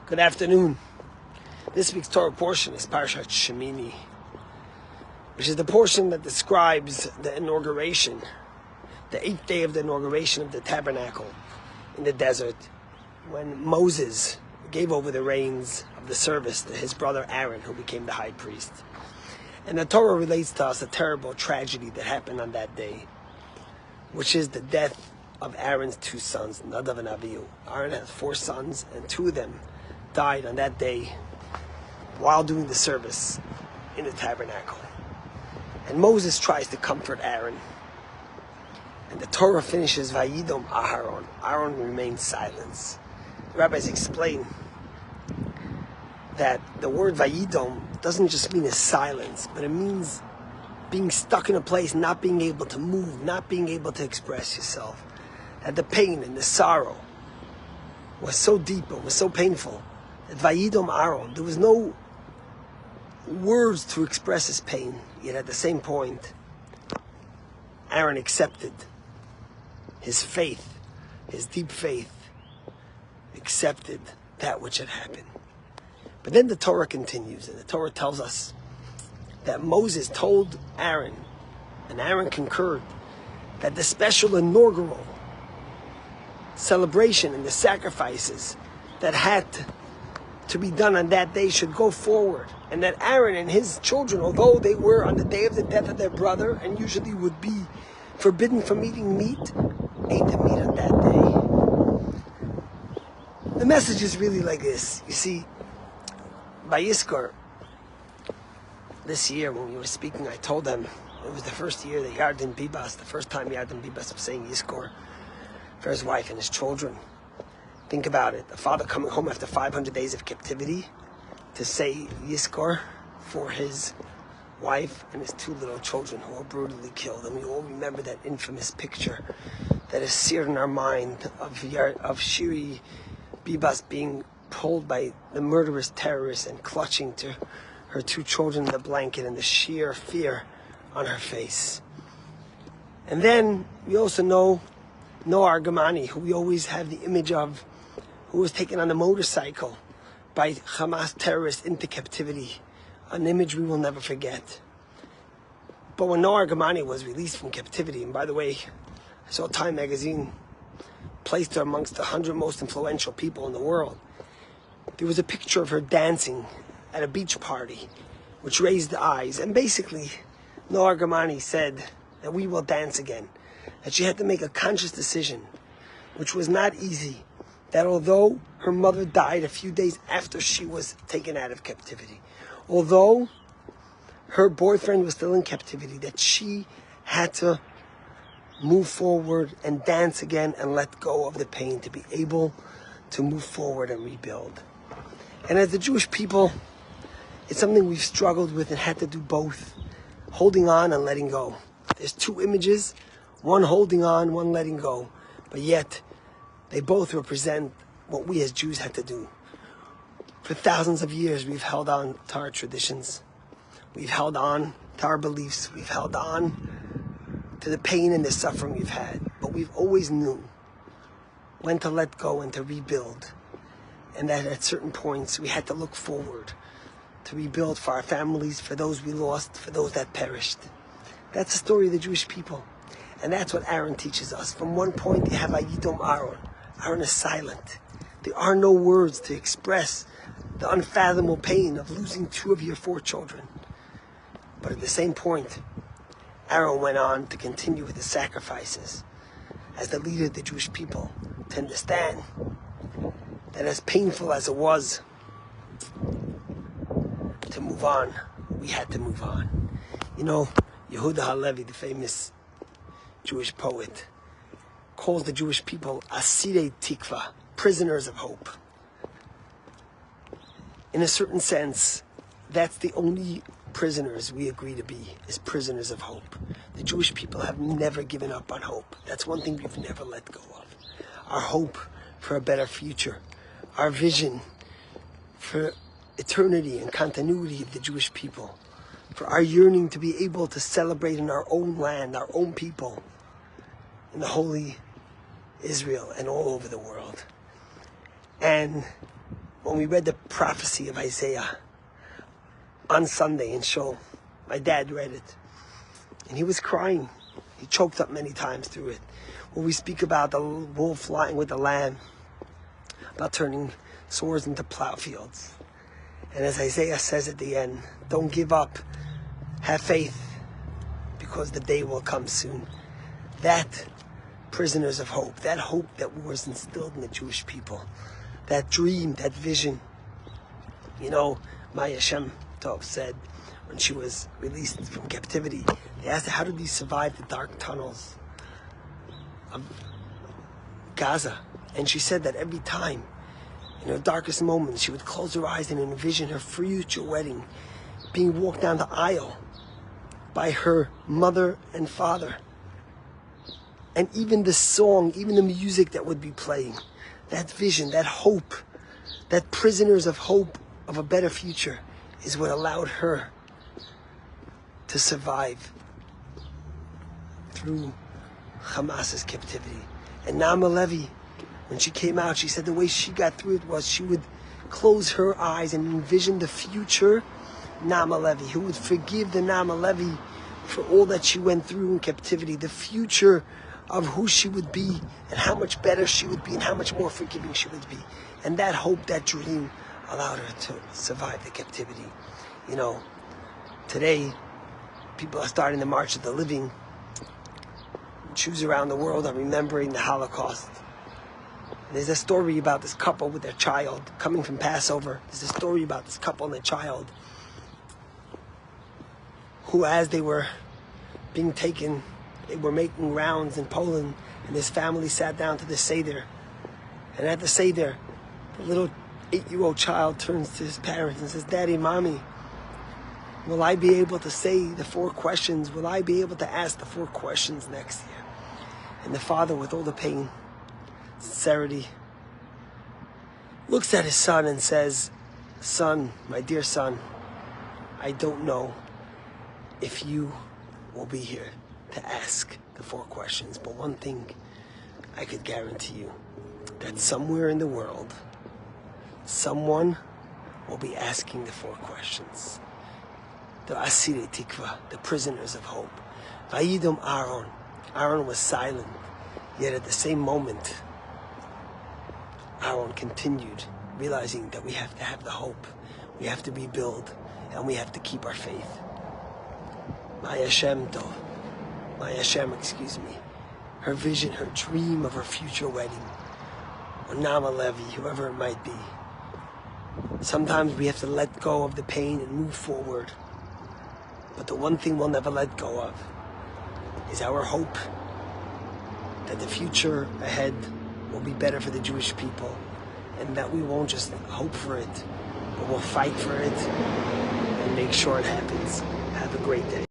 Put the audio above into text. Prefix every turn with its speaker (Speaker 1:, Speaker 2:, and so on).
Speaker 1: Good afternoon. This week's Torah portion is Parashat Shemini, which is the portion that describes the inauguration, the 8th day of the inauguration of the tabernacle in the desert, when Moses gave over the reins of the service to his brother Aaron, who became the high priest. And the Torah relates to us a terrible tragedy that happened on that day, which is the death of Aaron's 2 sons, Nadav and Avihu. Aaron had 4 sons, and 2 of them died on that day while doing the service in the tabernacle. And Moses tries to comfort Aaron. And the Torah finishes, Vayidom Aharon. Aaron remains silent. The rabbis explain that the word Vayidom doesn't just mean a silence, but it means being stuck in a place, not being able to move, not being able to express yourself. That the pain and the sorrow was so deep, it was so painful, that Vayidom Aaron, there was no words to express his pain. Yet at the same point, Aaron accepted his faith, his deep faith, accepted that which had happened. But then the Torah continues, and the Torah tells us that Moses told Aaron, and Aaron concurred, that the special inaugural celebration and the sacrifices that had to be done on that day should go forward, and that Aaron and his children, although they were on the day of the death of their brother and usually would be forbidden from eating meat, ate the meat on that day. The message is really like this. You see, by Yizkor, this year when we were speaking, I told them it was the first year that Yarden Bibas, the first time Yarden Bibas was saying Yizkor for his wife and his children. Think about it. The father coming home after 500 days of captivity to say Yizkor for his wife and his 2 little children who were brutally killed. And we all remember that infamous picture that is seared in our mind of Shiri Bibas being pulled by the murderous terrorists and clutching to her 2 children in the blanket, and the sheer fear on her face. And then we also know Noah Argamani, who we always have the image of, who was taken on a motorcycle by Hamas terrorists into captivity, an image we will never forget. But when Noah Argamani was released from captivity, and by the way, I saw Time magazine placed her amongst the 100 most influential people in the world, there was a picture of her dancing at a beach party, which raised the eyes. And basically, Noah Argamani said that we will dance again. That she had to make a conscious decision, which was not easy. That although her mother died a few days after she was taken out of captivity, although her boyfriend was still in captivity, that she had to move forward and dance again and let go of the pain to be able to move forward and rebuild. And as the Jewish people, it's something we've struggled with and had to do both, holding on and letting go. There's 2 images, one holding on, one letting go, but yet they both represent what we as Jews had to do. For thousands of years, we've held on to our traditions. We've held on to our beliefs. We've held on to the pain and the suffering we've had. But we've always knew when to let go and to rebuild. And that at certain points, we had to look forward to rebuild for our families, for those we lost, for those that perished. That's the story of the Jewish people. And that's what Aaron teaches us. From one point, you have Vayidom Aaron. Aaron is silent. There are no words to express the unfathomable pain of losing 2 of your 4 children. But at the same point, Aaron went on to continue with the sacrifices as the leader of the Jewish people, to understand that as painful as it was to move on, we had to move on. You know, Yehuda Halevi, the famous Jewish poet, calls the Jewish people Asirei Tikva, prisoners of hope. In a certain sense, that's the only prisoners we agree to be, is prisoners of hope. The Jewish people have never given up on hope. That's one thing we've never let go of. Our hope for a better future, our vision for eternity and continuity of the Jewish people, for our yearning to be able to celebrate in our own land, our own people, in the holy Israel and all over the world. And when we read the prophecy of Isaiah on Sunday in Shul. My dad read it, and he was crying. He choked up many times through it. When we speak about the wolf lying with the lamb, about turning swords into plow fields. And as Isaiah says at the end, don't give up, have faith, because the day will come soon. That prisoners of hope, that hope that was instilled in the Jewish people, that dream, that vision. You know, Maya Shem Tov said when she was released from captivity, they asked her, how did you survive the dark tunnels of Gaza? And she said that every time, in her darkest moments, she would close her eyes and envision her future wedding, being walked down the aisle by her mother and father. And even the song, even the music that would be playing, that vision, that hope, that prisoners of hope of a better future is what allowed her to survive through Hamas's captivity. And Naama Levi, when she came out, she said the way she got through it was she would close her eyes and envision the future Naama Levi, who would forgive the Naama Levi for all that she went through in captivity, the future of who she would be and how much better she would be and how much more forgiving she would be. And that hope, that dream allowed her to survive the captivity. You know, today, people are starting the March of the Living. Jews around the world are remembering the Holocaust. There's a story about this couple with their child coming from Passover. There's a story about this couple and their child who, as they were being taken, they were making rounds in Poland, and this family sat down to the Seder. And at the Seder, the little 8-year-old child turns to his parents and says, Daddy, Mommy, will I be able to say the 4 questions? Will I be able to ask the 4 questions next year? And the father, with all the pain, sincerity, looks at his son and says, Son, my dear son, I don't know if you will be here to ask the 4 questions, but one thing I could guarantee you, that somewhere in the world, someone will be asking the 4 questions. The Asirei Tikva, the prisoners of hope. Vayidom Aaron. Aaron was silent, yet at the same moment, Aaron continued, realizing that we have to have the hope, we have to rebuild, and we have to keep our faith. Maya Shem, her vision, her dream of her future wedding, or Naama Levi, whoever it might be. Sometimes we have to let go of the pain and move forward. But the one thing we'll never let go of is our hope that the future ahead will be better for the Jewish people, and that we won't just hope for it, but we'll fight for it and make sure it happens. Have a great day.